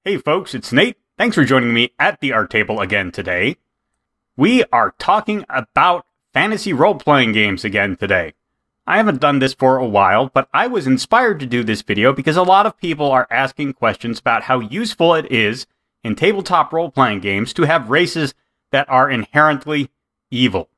Hey folks, it's Nate. Thanks for joining me at the art table again today. We are talking about fantasy role-playing games again today. I haven't done this for a while, but I was inspired to do this video because a lot of people are asking questions about how useful it is in tabletop role-playing games to have races that are inherently evil.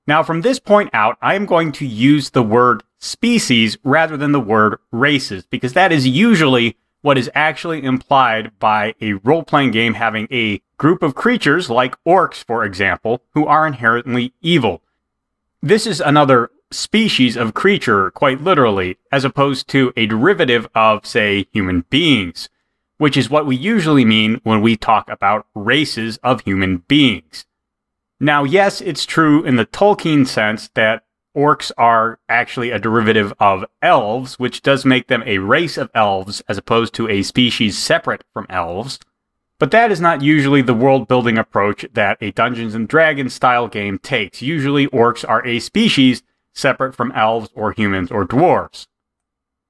Now, from this point out, I am going to use the word species rather than the word races, because that is usually what is actually implied by a role-playing game having a group of creatures, like orcs, for example, who are inherently evil. This is another species of creature, quite literally, as opposed to a derivative of, say, human beings, which is what we usually mean when we talk about races of human beings. Now, yes, it's true in the Tolkien sense that orcs are actually a derivative of elves, which does make them a race of elves as opposed to a species separate from elves. But that is not usually the world-building approach that a Dungeons & Dragons style game takes. Usually orcs are a species separate from elves or humans or dwarves.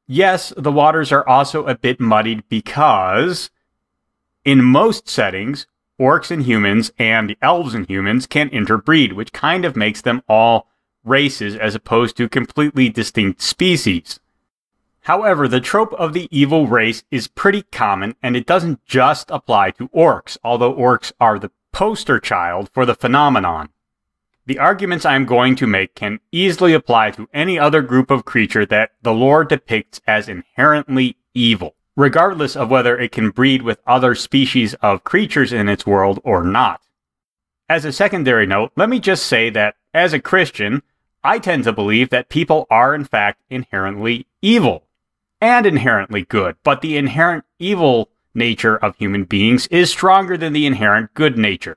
Yes, the waters are also a bit muddied because in most settings, orcs and humans and elves and humans can interbreed, which kind of makes them all races as opposed to completely distinct species. However, the trope of the evil race is pretty common, and it doesn't just apply to orcs, although orcs are the poster child for the phenomenon. The arguments I am going to make can easily apply to any other group of creature that the lore depicts as inherently evil, regardless of whether it can breed with other species of creatures in its world or not. As a secondary note, let me just say that, as a Christian, I tend to believe that people are in fact inherently evil and inherently good, but the inherent evil nature of human beings is stronger than the inherent good nature.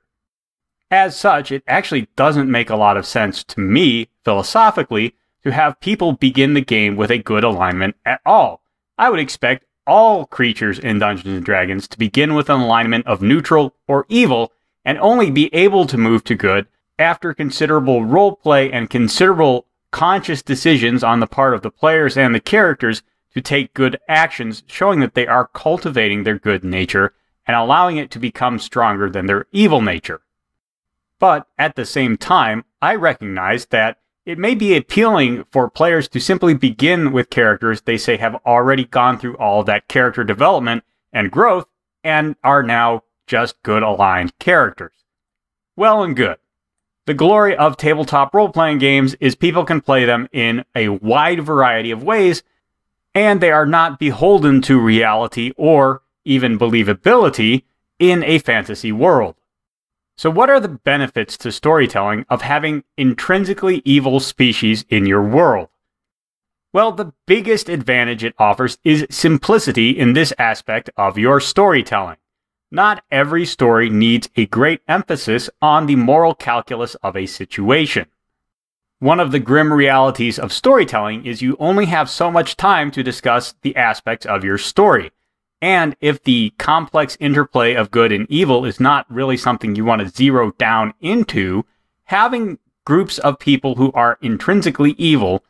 As such, it actually doesn't make a lot of sense to me, philosophically, to have people begin the game with a good alignment at all. I would expect all creatures in Dungeons & Dragons to begin with an alignment of neutral or evil, and only be able to move to good after considerable roleplay and considerable conscious decisions on the part of the players and the characters to take good actions, showing that they are cultivating their good nature and allowing it to become stronger than their evil nature. But at the same time, I recognize that it may be appealing for players to simply begin with characters they say have already gone through all that character development and growth and are now just good aligned characters. Well and good. The glory of tabletop role-playing games is people can play them in a wide variety of ways, and they are not beholden to reality or even believability in a fantasy world. So what are the benefits to storytelling of having intrinsically evil species in your world? Well, the biggest advantage it offers is simplicity in this aspect of your storytelling. Not every story needs a great emphasis on the moral calculus of a situation. One of the grim realities of storytelling is you only have so much time to discuss the aspects of your story. And if the complex interplay of good and evil is not really something you want to zero down into, having groups of people who are intrinsically evil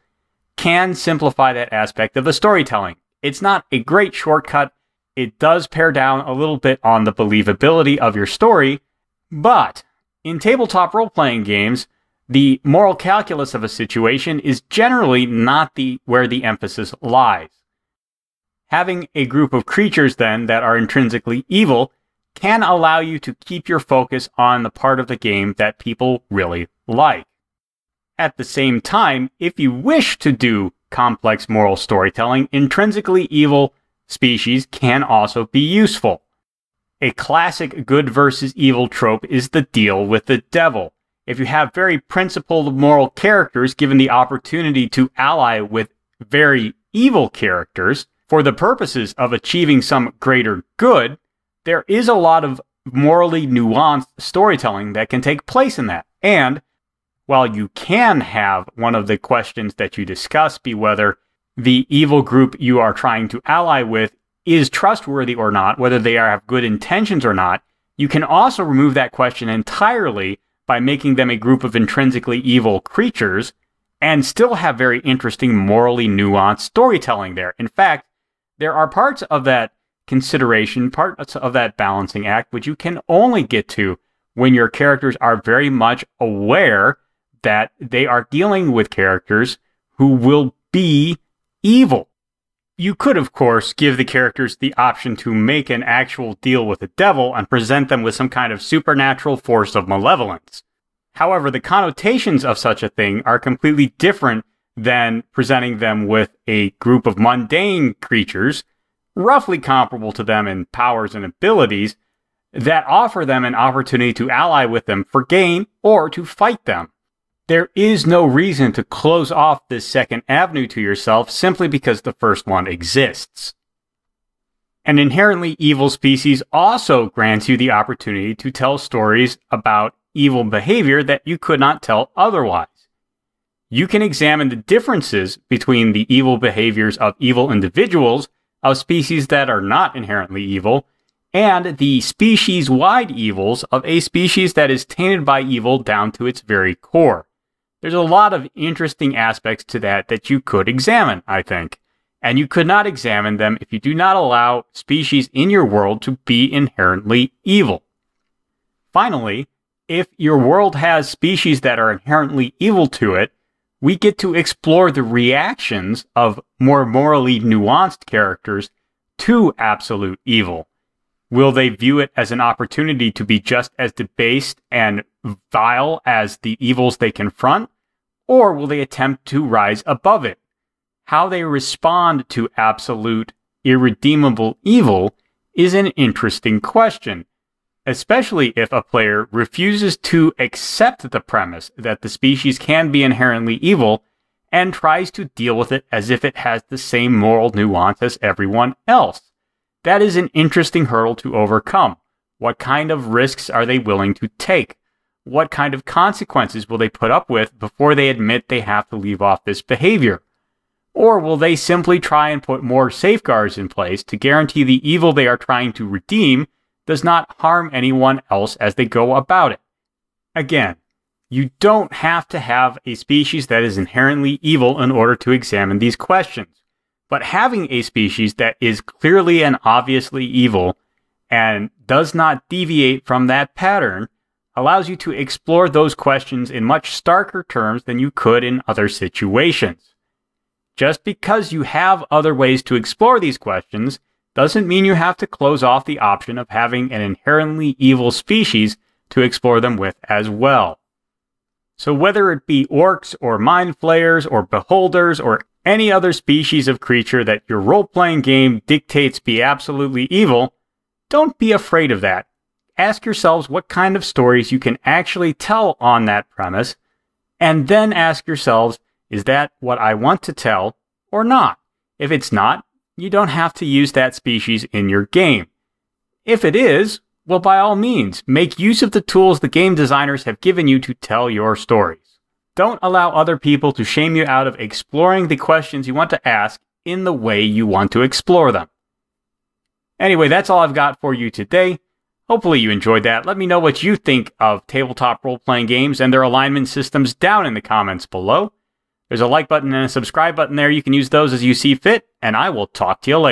can simplify that aspect of the storytelling. It's not a great shortcut. It does pare down a little bit on the believability of your story, but in tabletop role-playing games, the moral calculus of a situation is generally not where the emphasis lies. Having a group of creatures, then, that are intrinsically evil can allow you to keep your focus on the part of the game that people really like. At the same time, if you wish to do complex moral storytelling, intrinsically evil species can also be useful. A classic good versus evil trope is the deal with the devil. If you have very principled moral characters given the opportunity to ally with very evil characters for the purposes of achieving some greater good, there is a lot of morally nuanced storytelling that can take place in that. And while you can have one of the questions that you discuss be whether the evil group you are trying to ally with is trustworthy or not, whether they have good intentions or not, you can also remove that question entirely by making them a group of intrinsically evil creatures and still have very interesting, morally nuanced storytelling there. In fact, there are parts of that consideration, parts of that balancing act, which you can only get to when your characters are very much aware that they are dealing with characters who will be evil. You could, of course, give the characters the option to make an actual deal with the devil and present them with some kind of supernatural force of malevolence. However, the connotations of such a thing are completely different than presenting them with a group of mundane creatures, roughly comparable to them in powers and abilities, that offer them an opportunity to ally with them for gain or to fight them. There is no reason to close off this second avenue to yourself simply because the first one exists. An inherently evil species also grants you the opportunity to tell stories about evil behavior that you could not tell otherwise. You can examine the differences between the evil behaviors of evil individuals of species that are not inherently evil, and the species-wide evils of a species that is tainted by evil down to its very core. There's a lot of interesting aspects to that you could examine, I think. And you could not examine them if you do not allow species in your world to be inherently evil. Finally, if your world has species that are inherently evil to it, we get to explore the reactions of more morally nuanced characters to absolute evil. Will they view it as an opportunity to be just as debased and vile as the evils they confront? Or will they attempt to rise above it? How they respond to absolute, irredeemable evil is an interesting question, especially if a player refuses to accept the premise that the species can be inherently evil and tries to deal with it as if it has the same moral nuance as everyone else. That is an interesting hurdle to overcome. What kind of risks are they willing to take? What kind of consequences will they put up with before they admit they have to leave off this behavior? Or will they simply try and put more safeguards in place to guarantee the evil they are trying to redeem does not harm anyone else as they go about it? Again, you don't have to have a species that is inherently evil in order to examine these questions. But having a species that is clearly and obviously evil and does not deviate from that pattern allows you to explore those questions in much starker terms than you could in other situations. Just because you have other ways to explore these questions doesn't mean you have to close off the option of having an inherently evil species to explore them with as well. So whether it be orcs or mind flayers or beholders or any other species of creature that your role-playing game dictates be absolutely evil, don't be afraid of that. Ask yourselves what kind of stories you can actually tell on that premise, and then ask yourselves, is that what I want to tell or not? If it's not, you don't have to use that species in your game. If it is, well, by all means, make use of the tools the game designers have given you to tell your stories. Don't allow other people to shame you out of exploring the questions you want to ask in the way you want to explore them. Anyway, that's all I've got for you today. Hopefully you enjoyed that. Let me know what you think of tabletop role-playing games and their alignment systems down in the comments below. There's a like button and a subscribe button there. You can use those as you see fit, and I will talk to you later.